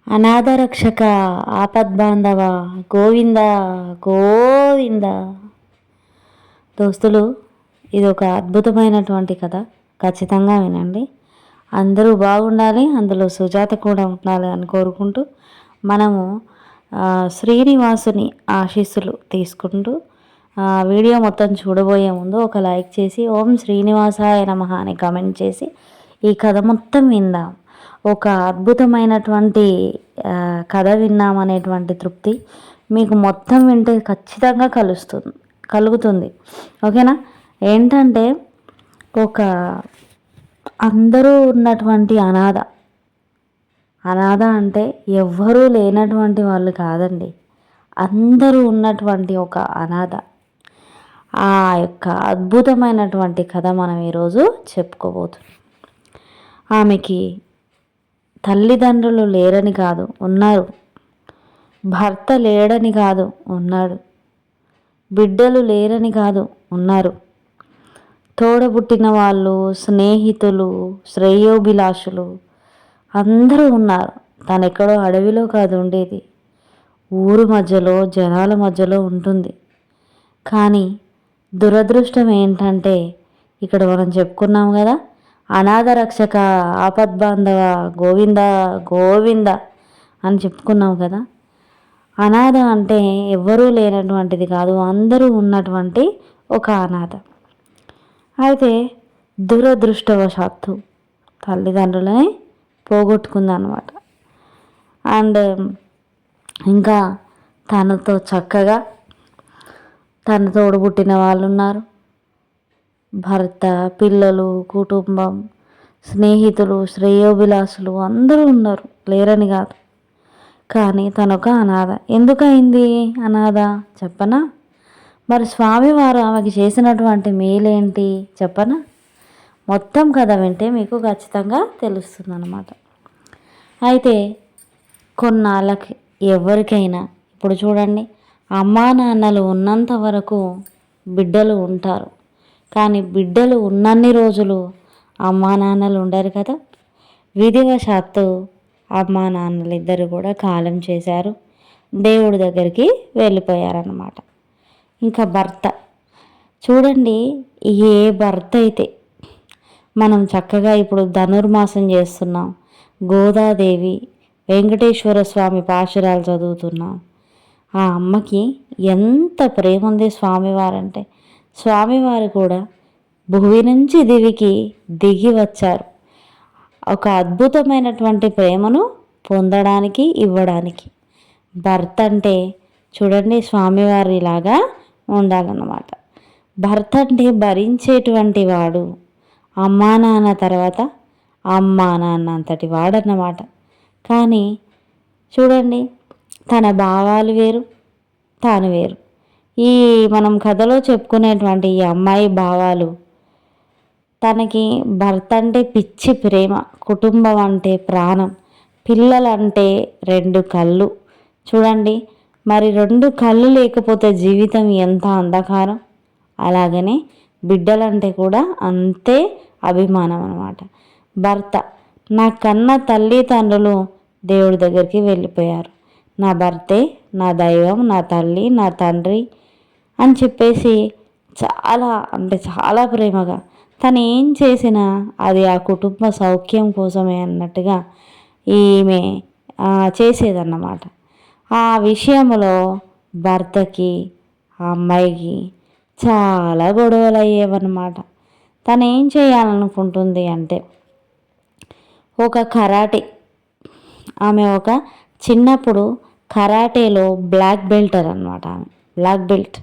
అనాథరక్షక ఆపద్బాంధవ గోవింద గోవింద. దోస్తులు, ఇది ఒక అద్భుతమైనటువంటి కథ. ఖచ్చితంగా వినండి. అందరూ బాగుండాలి, అందులో సుజాత కూడా ఉండాలి అని కోరుకుంటూ మనము శ్రీనివాసుని ఆశీస్సులు తీసుకుంటూ వీడియో మొత్తం చూడబోయే ముందు ఒక లైక్ చేసి ఓం శ్రీనివాసాయ నమః అని కామెంట్ చేసి ఈ కథ మొత్తం విందాం. ఒక అద్భుతమైనటువంటి కథ విన్నామనేటువంటి తృప్తి మీకు మొత్తం వింటే ఖచ్చితంగా కలుగుతుంది. ఓకేనా? ఏంటంటే ఒక అందరూ ఉన్నటువంటి అనాథ అంటే ఎవ్వరూ లేనటువంటి వాళ్ళు కాదండి, అందరూ ఉన్నటువంటి ఒక అనాథ. ఆ యొక్క అద్భుతమైనటువంటి కథ మనం ఈరోజు చెప్పుకోబోతున్నాం. ఆమెకి తల్లిదండ్రులు లేరని కాదు, ఉన్నారు. భర్త లేడని కాదు, ఉన్నాడు. బిడ్డలు లేరని కాదు, ఉన్నారు. తోడబుట్టిన వాళ్ళు, స్నేహితులు, శ్రేయోభిలాషులు అందరూ ఉన్నారు. తను ఎక్కడో అడవిలో కాదు ఉండేది, ఊరు మధ్యలో జనాల మధ్యలో ఉంటుంది. కానీ దురదృష్టం ఏంటంటే ఇక్కడ మనం చెప్పుకున్నాం కదా, అనాథ రక్షక ఆపద్బాంధవ గోవింద గోవింద అని చెప్పుకున్నాం కదా. అనాథ అంటే ఎవ్వరూ లేనటువంటిది కాదు, అందరూ ఉన్నటువంటి ఒక అనాథ. అయితే దురదృష్టవశాత్తు తల్లిదండ్రులని పోగొట్టుకుందన్నమాట. అండ్ ఇంకా తనతో చక్కగా తన తోడుబుట్టిన వాళ్ళు ఉన్నారు, భర్త, పిల్లలు, కుటుంబం, స్నేహితులు, శ్రేయోభిలాషులు అందరూ ఉన్నారు, లేరని కాదు. కానీ తనొక అనాథ. ఎందుకయింది అనాథ చెప్పనా? మరి స్వామివారు ఆమెకి చేసినటువంటి మేలేంటి చెప్పనా? మొత్తం కథ వింటే మీకు ఖచ్చితంగా తెలుస్తుందన్నమాట. అయితే కొన్నాళ్ళకి ఎవరికైనా, ఇప్పుడు చూడండి, అమ్మా నాన్నలు ఉన్నంత వరకు బిడ్డలు ఉంటారు, కానీ బిడ్డలు ఉన్నన్ని రోజులు అమ్మా నాన్నలు ఉండరు కదా. విధివశాత్తు అమ్మా నాన్నలు ఇద్దరు కూడా కాలం చేశారు, దేవుడి దగ్గరికి వెళ్ళిపోయారన్నమాట. ఇంకా భర్త చూడండి, ఏ భర్త అయితే మనం చక్కగా ఇప్పుడు ధనుర్మాసం చేస్తున్నాం, గోదాదేవి వెంకటేశ్వర స్వామి పాశురాలు చదువుతున్నాం. ఆ అమ్మకి ఎంత ప్రేమ ఉంది స్వామివారంటే. స్వామివారు కూడా భువి నుంచి దివికి దిగి వచ్చారు ఒక అద్భుతమైనటువంటి ప్రేమను పొందడానికి, ఇవ్వడానికి. భర్త అంటే చూడండి స్వామివారిలాగా ఉండాలన్నమాట. భర్త అంటే భరించేటువంటి వాడు, అమ్మా నాన్న తర్వాత అమ్మా నాన్న అంతటి వాడన్నమాట. కానీ చూడండి, తన భావాలు వేరు, తాను వేరు. ఈ మనం కథలో చెప్పుకునేటువంటి ఈ అమ్మాయి భావాలు, తనకి భర్త అంటే పిచ్చి ప్రేమ, కుటుంబం అంటే ప్రాణం, పిల్లలంటే రెండు కళ్ళు. చూడండి, మరి రెండు కళ్ళు లేకపోతే జీవితం ఎంత అంధకారం. అలాగనే బిడ్డలంటే కూడా అంతే అభిమానం అన్నమాట. భర్త, నా కన్న తల్లిదండ్రులు దేవుడి దగ్గరికి వెళ్ళిపోయారు, నా భర్తే నా దైవం, నా తల్లి, నా తండ్రి అని చెప్పేసి చాలా అంటే చాలా ప్రేమగా తను ఏం చేసినా అది ఆ కుటుంబ సౌఖ్యం కోసమే అన్నట్టుగా ఈమె చేసేదన్నమాట. ఆ విషయంలో భర్తకి ఆ అమ్మాయికి చాలా గొడవలు అయ్యేవన్నమాట. తను ఏం చేయాలనుకుంటుంది అంటే ఒక కరాటే, ఆమె ఒక చిన్నప్పుడు కరాటేలో బ్లాక్ బెల్టర్ అనమాట. ఆమె బ్లాక్ బెల్ట్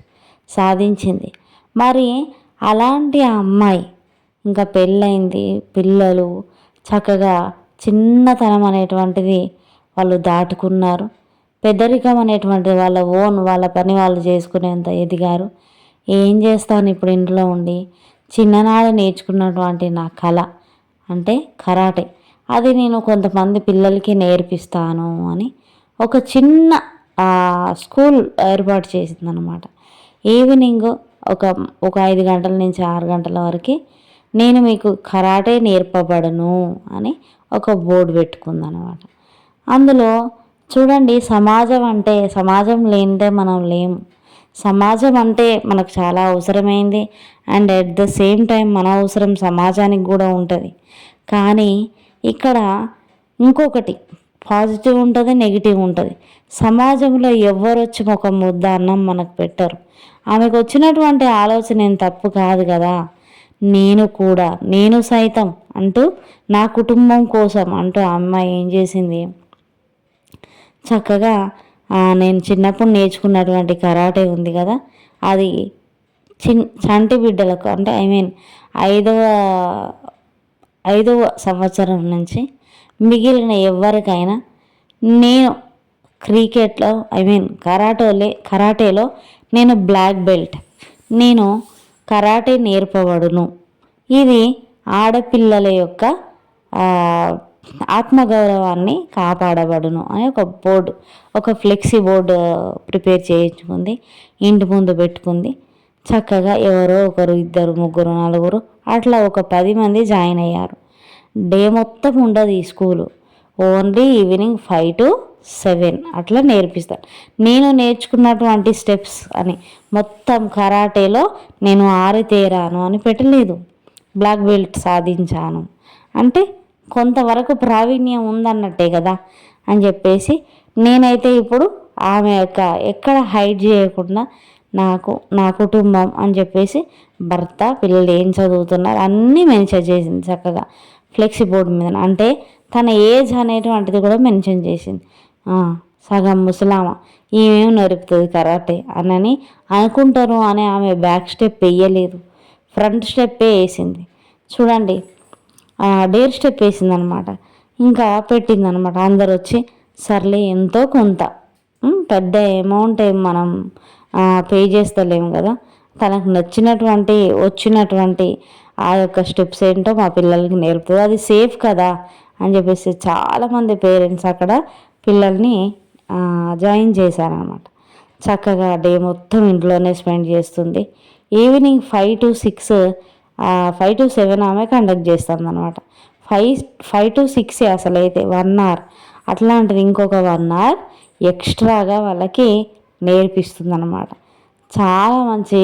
సాధించింది. మరి అలాంటి ఆ అమ్మాయి ఇంకా పెళ్ళయింది, పిల్లలు, చక్కగా చిన్నతనం అనేటువంటిది వాళ్ళు దాటుకున్నారు. పెద్దరికం అనేటువంటిది వాళ్ళ పని వాళ్ళు చేసుకునేంత ఎదిగారు. ఏం చేస్తాను ఇప్పుడు ఇంట్లో ఉండి, చిన్ననాడు నేర్చుకున్నటువంటి నా కళ అంటే కరాటే, అది నేను కొంతమంది పిల్లలకి నేర్పిస్తాను అని ఒక చిన్న స్కూల్ ఏర్పాటు చేసిందనమాట. ఈవినింగ్ ఒక 5 గంటల నుంచి 6 గంటల వరకు నేను మీకు కరాటే నేర్పబడను అని ఒక బోర్డు పెట్టుకుందనమాట. అందులో చూడండి, సమాజం అంటే సమాజం లేనిదే మనం లేము. సమాజం అంటే మనకు చాలా అవసరమైంది. And at the same time మన అవసరం సమాజానికి కూడా ఉంటుంది. కానీ ఇక్కడ ఇంకొకటి పాజిటివ్ ఉంటుంది, నెగిటివ్ ఉంటుంది. సమాజంలో ఎవ్వరు వచ్చి ఒక ముద్ద అన్నం మనకు పెట్టరు. ఆమెకు వచ్చినటువంటి ఆలోచన ఏం తప్పు కాదు కదా. నేను కూడా, నేను సైతం అంటూ నా కుటుంబం కోసం అంటూ ఆ అమ్మాయి ఏం చేసింది, చక్కగా నేను చిన్నప్పుడు నేర్చుకున్నటువంటి కరాటే ఉంది కదా, అది చంటి బిడ్డలకు అంటే ఐదవ ఐదవ సంవత్సరం నుంచి మిగిలిన ఎవరికైనా నేను క్రికెట్లో కరాటేలో నేను బ్లాక్ బెల్ట్, నేను కరాటే నేర్పబడును. ఇది ఆడపిల్లల యొక్క ఆత్మగౌరవాన్ని కాపాడబడును అని ఒక ఫ్లెక్సీ బోర్డు ప్రిపేర్ చేయించుకుంది, ఇంటి ముందు పెట్టుకుంది. చక్కగా ఎవరో ఒకరు, ఇద్దరు, ముగ్గురు, నలుగురు అట్లా ఒక 10 మంది జాయిన్ అయ్యారు. డే మొత్తం ఉండదు ఈ స్కూలు, ఓన్లీ ఈవినింగ్ 5 to 7 అట్లా నేర్పిస్తారు. నేను నేర్చుకున్నటువంటి స్టెప్స్ అని మొత్తం కరాటేలో నేను ఆరితేరాను అని పెట్టలేదు. బ్లాక్ బెల్ట్ సాధించాను అంటే కొంతవరకు ప్రావీణ్యం ఉందన్నట్టే కదా అని చెప్పేసి, నేనైతే ఇప్పుడు ఆమె యొక్క ఎక్కడ హైడ్ చేయకుండా నా కుటుంబం అని చెప్పేసి భర్త, పిల్లలు ఏం చదువుతున్నారు అన్నీ మెన్షన్ చేసింది చక్కగా ఫ్లెక్సీ బోర్డు మీద. అంటే తన ఏజ్ అనేటువంటిది కూడా మెన్షన్ చేసింది. సగం ముసలామ, ఈమెం నరుపుతుంది కరాటే అని అనుకుంటారు అని ఆమె బ్యాక్ స్టెప్ వేయలేదు, ఫ్రంట్ స్టెప్పే వేసింది. చూడండి, డేర్ స్టెప్ వేసింది అనమాట. ఇంకా పెట్టిందనమాట. అందరు వచ్చి సర్లే ఎంతో కొంత, పెద్ద అమౌంట్ ఏం మనం పే చేస్తలేము కదా, తనకు వచ్చినటువంటి ఆ యొక్క స్టెప్స్ ఏంటో మా పిల్లలకి నేర్పుతుంది, అది సేఫ్ కదా అని చెప్పేసి చాలామంది పేరెంట్స్ అక్కడ పిల్లల్ని జాయిన్ చేశారనమాట. చక్కగా డే మొత్తం ఇంట్లోనే స్పెండ్ చేస్తుంది. ఈవినింగ్ 5 to 6, 5 to 7 ఆమె కండక్ట్ చేస్తుంది అనమాట. 5 to 6 అసలు అయితే 1 hour, అట్లాంటిది ఇంకొక 1 hour ఎక్స్ట్రాగా వాళ్ళకి నేర్పిస్తుంది అనమాట. చాలా మంచి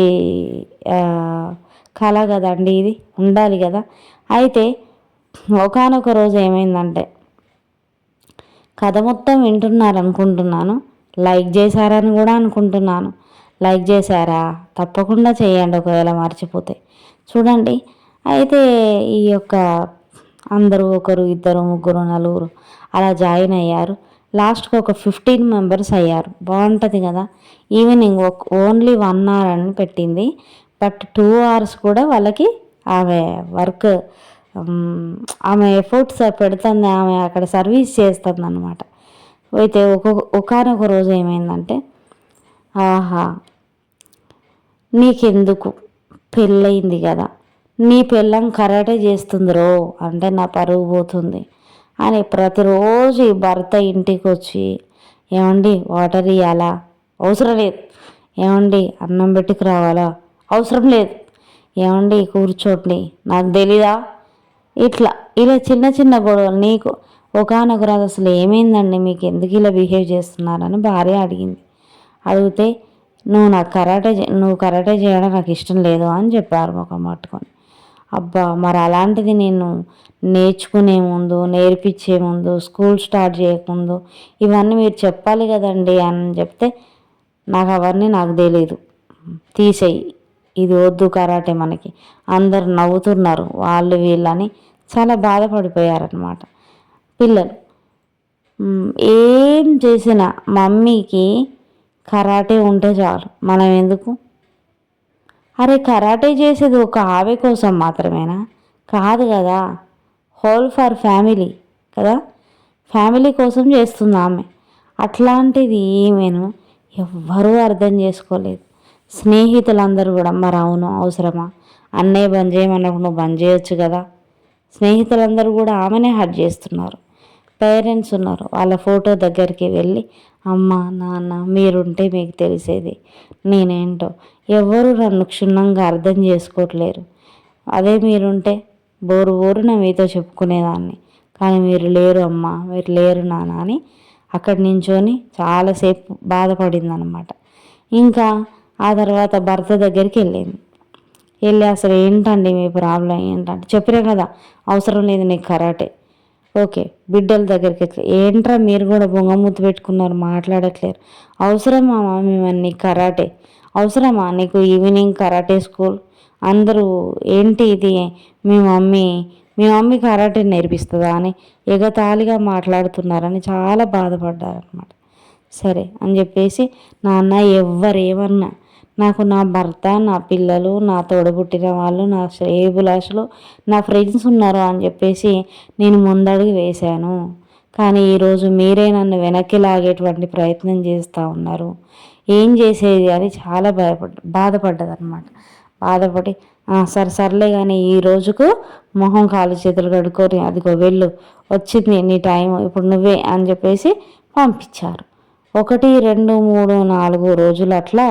కళ కదండి, ఇది ఉండాలి కదా. అయితే ఒకానొక రోజు ఏమైందంటే, కథ మొత్తం వింటున్నారు అనుకుంటున్నాను, లైక్ చేశారని కూడా అనుకుంటున్నాను. లైక్ చేశారా? తప్పకుండా చేయండి ఒకవేళ మర్చిపోతే. చూడండి, అయితే ఈ యొక్క అందరూ ఒకరు, ఇద్దరు, ముగ్గురు, నలుగురు అలా జాయిన్ అయ్యారు. లాస్ట్కి ఒక 15 మెంబర్స్ అయ్యారు. బాగుంటుంది కదా. ఈవినింగ్ ఓన్లీ 1 hour అని పెట్టింది, బట్ 2 hours కూడా వాళ్ళకి ఆమె వర్క్, ఆమె ఎఫర్ట్స్ పెడుతుంది, ఆమె అక్కడ సర్వీస్ చేస్తుంది అనమాట. అయితే ఒకనొక రోజు ఏమైందంటే, ఆహా నీకెందుకు, పెళ్ళయింది కదా, నీ పెళ్ళం కరాటే చేస్తుందిరో అంటే నా పరువు పోతుంది అని ప్రతిరోజు ఈ భర్త ఇంటికి వచ్చి, ఏమండి వాటర్ ఇవ్వాలా? అవసరం లేదు. ఏమండి అన్నం పెట్టుకు రావాలా? అవసరం లేదు. ఏమండి కూర్చోండి, నాకు తెలీదా? ఇలా చిన్న చిన్న గొడవలు. నీకు ఒకానొక రోజు అసలు ఏమైందండి, మీకు ఎందుకు ఇలా బిహేవ్ చేస్తున్నారని భార్య అడిగింది. అడిగితే నువ్వు కరాటే చేయడం నాకు ఇష్టం లేదు అని చెప్పారు ముఖం పట్టుకొని. అబ్బా, మరి అలాంటిది నేను నేర్చుకునే ముందు, నేర్పించే ముందు, స్కూల్ స్టార్ట్ చేయకముందు ఇవన్నీ మీరు చెప్పాలి కదండి అని చెప్తే, నాకు తెలీదు, తీసేయి, ఇది వద్దు కరాటే మనకి, అందరు నవ్వుతున్నారు వాళ్ళు వీళ్ళని చాలా బాధపడిపోయారనమాట పిల్లలు. ఏం చేసినా మమ్మీకి కరాటే ఉంటే చాలు, మనం ఎందుకు? అరే, కరాటే చేసేది ఒక ఆమె కోసం మాత్రమేనా? కాదు కదా, హోల్ ఫర్ ఫ్యామిలీ కదా, ఫ్యామిలీ కోసం చేస్తుంది ఆమె. అట్లాంటిది ఈమెను ఎవ్వరూ అర్థం చేసుకోలేదు. స్నేహితులందరూ కూడా, మరి అవును అవసరమా, అన్నయ్య బంద్ చేయమన్నప్పుడు నువ్వు బంద్ చేయొచ్చు కదా. స్నేహితులందరూ కూడా ఆమెనే హర్ట్ చేస్తున్నారు. పేరెంట్స్ ఉన్నారు, వాళ్ళ ఫోటో దగ్గరికి వెళ్ళి, అమ్మ నాన్న మీరుంటే మీకు తెలిసేది నేనేంటో, ఎవరు నన్ను క్షుణ్ణంగా అర్థం చేసుకోవట్లేరు, అదే మీరుంటే బోరున మీతో చెప్పుకునేదాన్ని, కానీ మీరు లేరు అమ్మ, మీరు లేరు నాన్న అని అక్కడి నించొని చాలాసేపు బాధపడింది అనమాట. ఇంకా ఆ తర్వాత భర్త దగ్గరికి వెళ్ళింది. వెళ్ళి అసలు ఏంటండి మీ ప్రాబ్లం ఏంటంటే, చెప్పినా కదా అవసరం లేదు నీకు కరాటే. ఓకే, బిడ్డల దగ్గరికి ఎట్లా ఏంట్రా మీరు కూడా బొంగమూతి పెట్టుకున్నారు, మాట్లాడట్లేరు. అవసరమా ఇవన్నీ కరాటే? అవసరమా నీకు ఈవినింగ్ కరాటే స్కూల్? అందరూ ఏంటి ఇది, మీ మమ్మీ మీ మమ్మీ కరాటే నేర్పిస్తుందా అని ఎగతాళిగా మాట్లాడుతున్నారని చాలా బాధపడ్డారనమాట. సరే అని చెప్పేసి, నాన్న ఎవ్వరేమన్నా నాకు నా భర్త, నా పిల్లలు, నా తోడబుట్టిన వాళ్ళు, నా శ్రేయభిలాషులు, నా ఫ్రెండ్స్ ఉన్నారు అని చెప్పేసి నేను ముందడుగు వేశాను. కానీ ఈరోజు మీరే నన్ను వెనక్కి లాగేటువంటి ప్రయత్నం చేస్తూ ఉన్నారు. ఏం చేసేది అని చాలా బాధపడ్డదనమాట. బాధపడి సరే సర్లే కానీ ఈ రోజుకు మొహం కాలు చేతులు కడుక్కొని అదిగో వెళ్ళు, వచ్చింది నీ టైం, ఇప్పుడు నువ్వే అని చెప్పేసి పంపించారు. 1, 2, 3, 4 రోజులు అట్లా